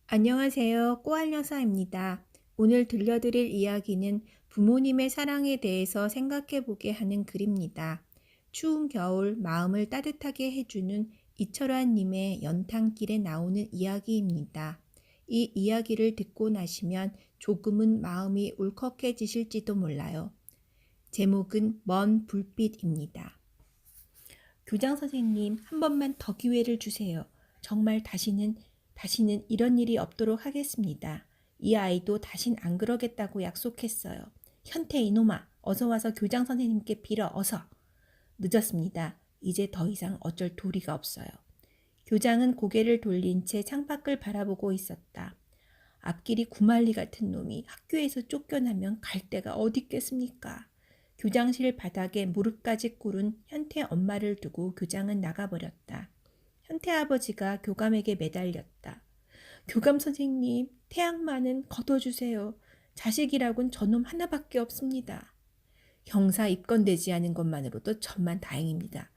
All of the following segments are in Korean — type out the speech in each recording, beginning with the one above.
안녕하세요. 꼬알여사입니다. 오늘 들려드릴 이야기는 부모님의 사랑에 대해서 생각해 보게 하는 글입니다. 추운 겨울 마음을 따뜻하게 해주는 이철환님의 연탄길에 나오는 이야기입니다. 이 이야기를 듣고 나시면 조금은 마음이 울컥해지실지도 몰라요. 제목은 먼 불빛입니다. 교장 선생님, 한 번만 더 기회를 주세요. 정말 다시는 이런 일이 없도록 하겠습니다. 이 아이도 다신 안 그러겠다고 약속했어요. 현태 이놈아, 어서 와서 교장 선생님께 빌어, 어서. 늦었습니다. 이제 더 이상 어쩔 도리가 없어요. 교장은 고개를 돌린 채 창밖을 바라보고 있었다. 앞길이 구말리 같은 놈이 학교에서 쫓겨나면 갈 데가 어디 있겠습니까? 교장실 바닥에 무릎까지 꿇은 현태 엄마를 두고 교장은 나가버렸다. 현태 아버지가 교감에게 매달렸다. 교감 선생님, 태양만은 거둬주세요. 자식이라곤 저놈 하나밖에 없습니다. 형사 입건되지 않은 것만으로도 천만 다행입니다.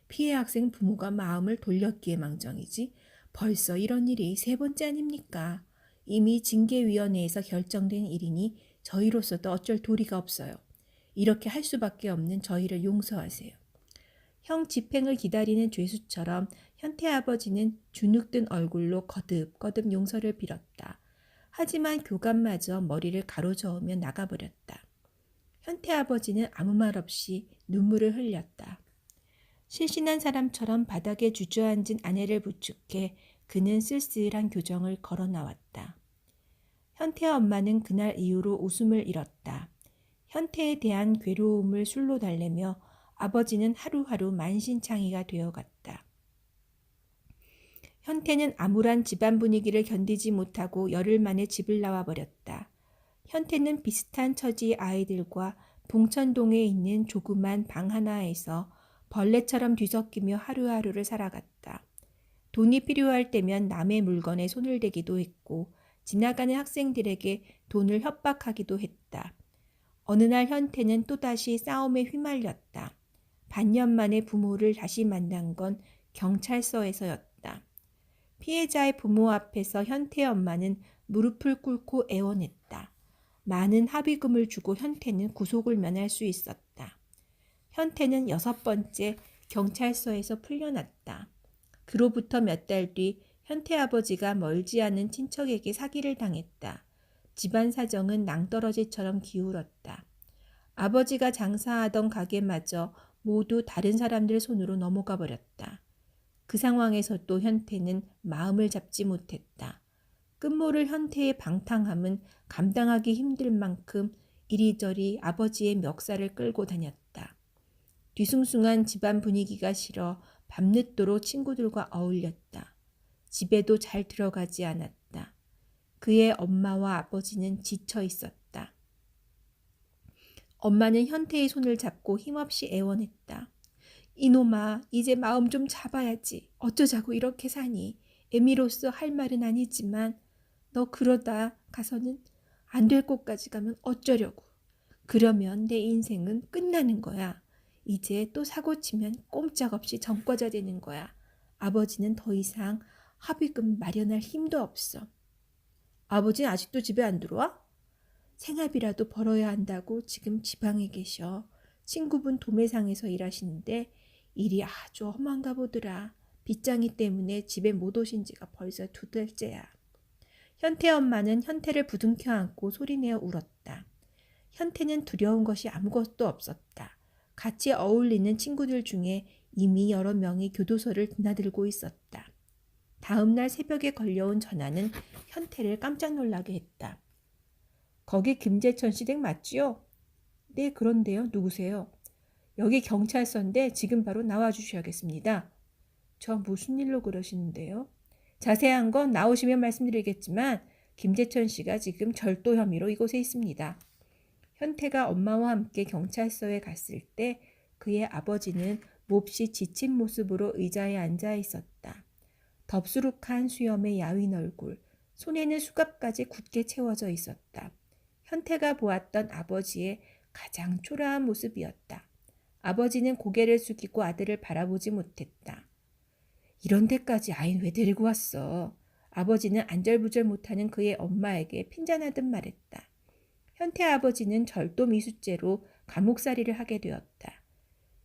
피해 학생 부모가 마음을 돌렸기에 망정이지 벌써 이런 일이 세 번째 아닙니까? 이미 징계위원회에서 결정된 일이니 저희로서도 어쩔 도리가 없어요. 이렇게 할 수밖에 없는 저희를 용서하세요. 형 집행을 기다리는 죄수처럼 현태 아버지는 주눅든 얼굴로 거듭거듭 용서를 빌었다. 하지만 교감마저 머리를 가로저으며 나가버렸다. 현태 아버지는 아무 말 없이 눈물을 흘렸다. 실신한 사람처럼 바닥에 주저앉은 아내를 부축해 그는 쓸쓸한 교정을 걸어 나왔다. 현태 엄마는 그날 이후로 웃음을 잃었다. 현태에 대한 괴로움을 술로 달래며 아버지는 하루하루 만신창이가 되어갔다. 현태는 암울한 집안 분위기를 견디지 못하고 열흘 만에 집을 나와버렸다. 현태는 비슷한 처지의 아이들과 봉천동에 있는 조그만 방 하나에서 벌레처럼 뒤섞이며 하루하루를 살아갔다. 돈이 필요할 때면 남의 물건에 손을 대기도 했고 지나가는 학생들에게 돈을 협박하기도 했다. 어느 날 현태는 또다시 싸움에 휘말렸다. 반년 만에 부모를 다시 만난 건 경찰서에서였다. 피해자의 부모 앞에서 현태 엄마는 무릎을 꿇고 애원했다. 많은 합의금을 주고 현태는 구속을 면할 수 있었다. 현태는 6번째 경찰서에서 풀려났다. 그로부터 몇 달 뒤 현태 아버지가 멀지 않은 친척에게 사기를 당했다. 집안 사정은 낭떠러지처럼 기울었다. 아버지가 장사하던 가게마저 모두 다른 사람들 손으로 넘어가 버렸다. 그 상황에서도 현태는 마음을 잡지 못했다. 끝모를 현태의 방탕함은 감당하기 힘들 만큼 이리저리 아버지의 멱살을 끌고 다녔다. 뒤숭숭한 집안 분위기가 싫어 밤늦도록 친구들과 어울렸다. 집에도 잘 들어가지 않았다. 그의 엄마와 아버지는 지쳐 있었다. 엄마는 현태의 손을 잡고 힘없이 애원했다. 이놈아, 이제 마음 좀 잡아야지. 어쩌자고 이렇게 사니. 애미로서 할 말은 아니지만 너 그러다 가서는 안 될 곳까지 가면 어쩌려고. 그러면 내 인생은 끝나는 거야. 이제 또 사고 치면 꼼짝없이 전과자 되는 거야. 아버지는 더 이상 합의금 마련할 힘도 없어. 아버지는 아직도 집에 안 들어와? 생활비라도 벌어야 한다고 지금 지방에 계셔. 친구분 도매상에서 일하시는데 일이 아주 험한가 보더라. 빚장이 때문에 집에 못 오신 지가 벌써 2달째야. 현태 엄마는 현태를 부둥켜 안고 소리내어 울었다. 현태는 두려운 것이 아무것도 없었다. 같이 어울리는 친구들 중에 이미 여러 명이 교도소를 드나들고 있었다. 다음 날 새벽에 걸려온 전화는 현태를 깜짝 놀라게 했다. 거기 김재천 씨 댁 맞지요? 네, 그런데요. 누구세요? 여기 경찰서인데 지금 바로 나와주셔야겠습니다. 저 무슨 일로 그러시는데요? 자세한 건 나오시면 말씀드리겠지만 김재천 씨가 지금 절도 혐의로 이곳에 있습니다. 현태가 엄마와 함께 경찰서에 갔을 때 그의 아버지는 몹시 지친 모습으로 의자에 앉아 있었다. 덥수룩한 수염의 야윈 얼굴, 손에는 수갑까지 굳게 채워져 있었다. 현태가 보았던 아버지의 가장 초라한 모습이었다. 아버지는 고개를 숙이고 아들을 바라보지 못했다. 이런 데까지 아이는 왜 데리고 왔어? 아버지는 안절부절 못하는 그의 엄마에게 핀잔하듯 말했다. 현태 아버지는 절도 미수죄로 감옥살이를 하게 되었다.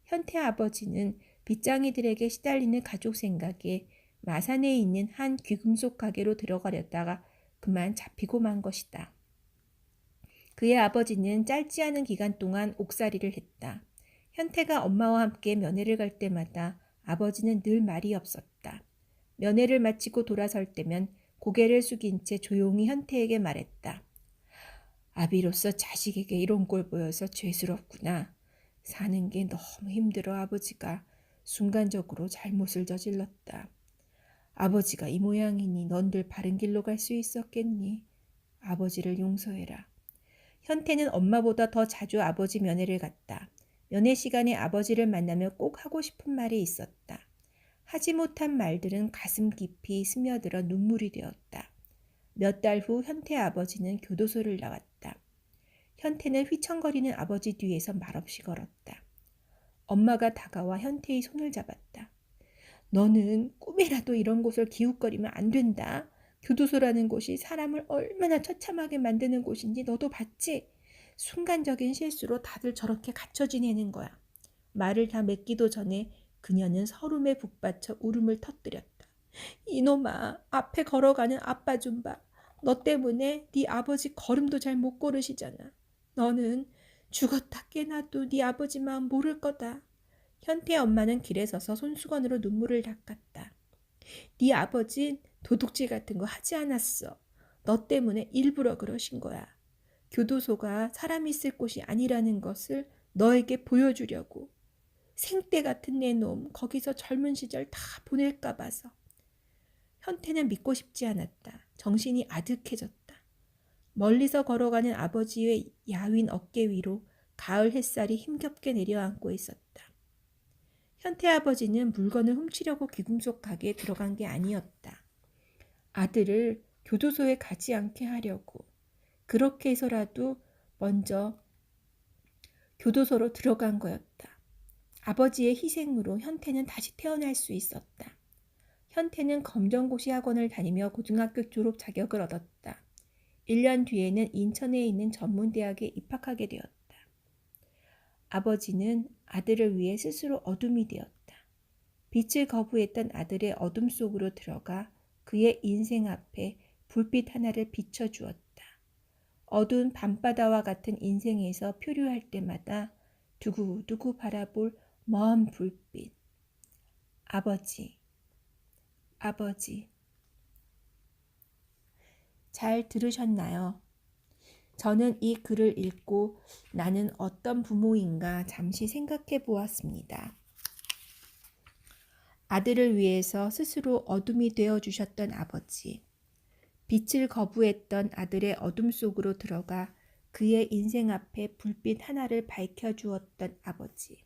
현태 아버지는 빚쟁이들에게 시달리는 가족 생각에 마산에 있는 한 귀금속 가게로 들어가려다가 그만 잡히고 만 것이다. 그의 아버지는 짧지 않은 기간 동안 옥살이를 했다. 현태가 엄마와 함께 면회를 갈 때마다 아버지는 늘 말이 없었다. 면회를 마치고 돌아설 때면 고개를 숙인 채 조용히 현태에게 말했다. 아비로서 자식에게 이런 꼴 보여서 죄스럽구나. 사는 게 너무 힘들어 아버지가 순간적으로 잘못을 저질렀다. 아버지가 이 모양이니 넌 늘 바른 길로 갈 수 있었겠니? 아버지를 용서해라. 현태는 엄마보다 더 자주 아버지 면회를 갔다. 면회 시간에 아버지를 만나며 꼭 하고 싶은 말이 있었다. 하지 못한 말들은 가슴 깊이 스며들어 눈물이 되었다. 몇 달 후 현태 아버지는 교도소를 나왔다. 현태는 휘청거리는 아버지 뒤에서 말없이 걸었다. 엄마가 다가와 현태의 손을 잡았다. 너는 꿈에라도 이런 곳을 기웃거리면 안 된다. 교도소라는 곳이 사람을 얼마나 처참하게 만드는 곳인지 너도 봤지? 순간적인 실수로 다들 저렇게 갇혀 지내는 거야. 말을 다 맺기도 전에 그녀는 서름에 북받쳐 울음을 터뜨렸다. 이놈아, 앞에 걸어가는 아빠 좀 봐. 너 때문에 네 아버지 걸음도 잘 못 걸으시잖아. 너는 죽었다 깨나도 네 아버지 마음 모를 거다. 현태의 엄마는 길에 서서 손수건으로 눈물을 닦았다. 네 아버진 도둑질 같은 거 하지 않았어. 너 때문에 일부러 그러신 거야. 교도소가 사람 있을 곳이 아니라는 것을 너에게 보여주려고. 생떼 같은 내 놈 거기서 젊은 시절 다 보낼까 봐서. 현태는 믿고 싶지 않았다. 정신이 아득해졌다. 멀리서 걸어가는 아버지의 야윈 어깨 위로 가을 햇살이 힘겹게 내려앉고 있었다. 현태 아버지는 물건을 훔치려고 귀금속 가게에 들어간 게 아니었다. 아들을 교도소에 가지 않게 하려고. 그렇게 해서라도 먼저 교도소로 들어간 거였다. 아버지의 희생으로 현태는 다시 태어날 수 있었다. 현태는 검정고시 학원을 다니며 고등학교 졸업 자격을 얻었다. 1년 뒤에는 인천에 있는 전문대학에 입학하게 되었다. 아버지는 아들을 위해 스스로 어둠이 되었다. 빛을 거부했던 아들의 어둠 속으로 들어가 그의 인생 앞에 불빛 하나를 비춰주었다. 어두운 밤바다와 같은 인생에서 표류할 때마다 두고두고 바라볼 먼 불빛. 아버지, 아버지. 잘 들으셨나요? 저는 이 글을 읽고 나는 어떤 부모인가 잠시 생각해 보았습니다. 아들을 위해서 스스로 어둠이 되어 주셨던 아버지, 빛을 거부했던 아들의 어둠 속으로 들어가 그의 인생 앞에 불빛 하나를 밝혀주었던 아버지.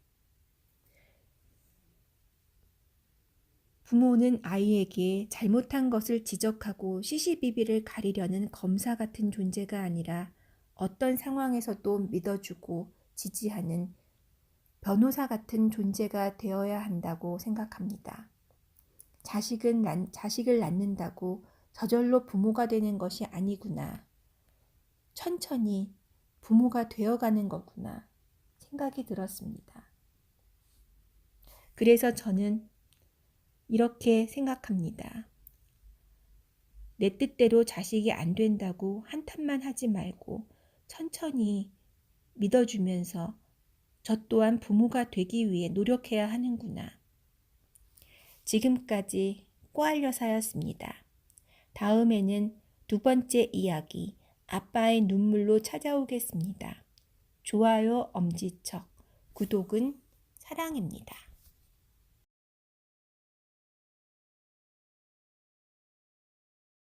부모는 아이에게 잘못한 것을 지적하고 시시비비를 가리려는 검사 같은 존재가 아니라 어떤 상황에서도 믿어주고 지지하는 변호사 같은 존재가 되어야 한다고 생각합니다. 자식을 낳는다고 저절로 부모가 되는 것이 아니구나. 천천히 부모가 되어가는 거구나 생각이 들었습니다. 그래서 저는 이렇게 생각합니다. 내 뜻대로 자식이 안 된다고 한탄만 하지 말고 천천히 믿어주면서 저 또한 부모가 되기 위해 노력해야 하는구나. 지금까지 꼬알여사였습니다. 다음에는 두 번째 이야기, 아빠의 눈물로 찾아오겠습니다. 좋아요, 엄지척, 구독은 사랑입니다.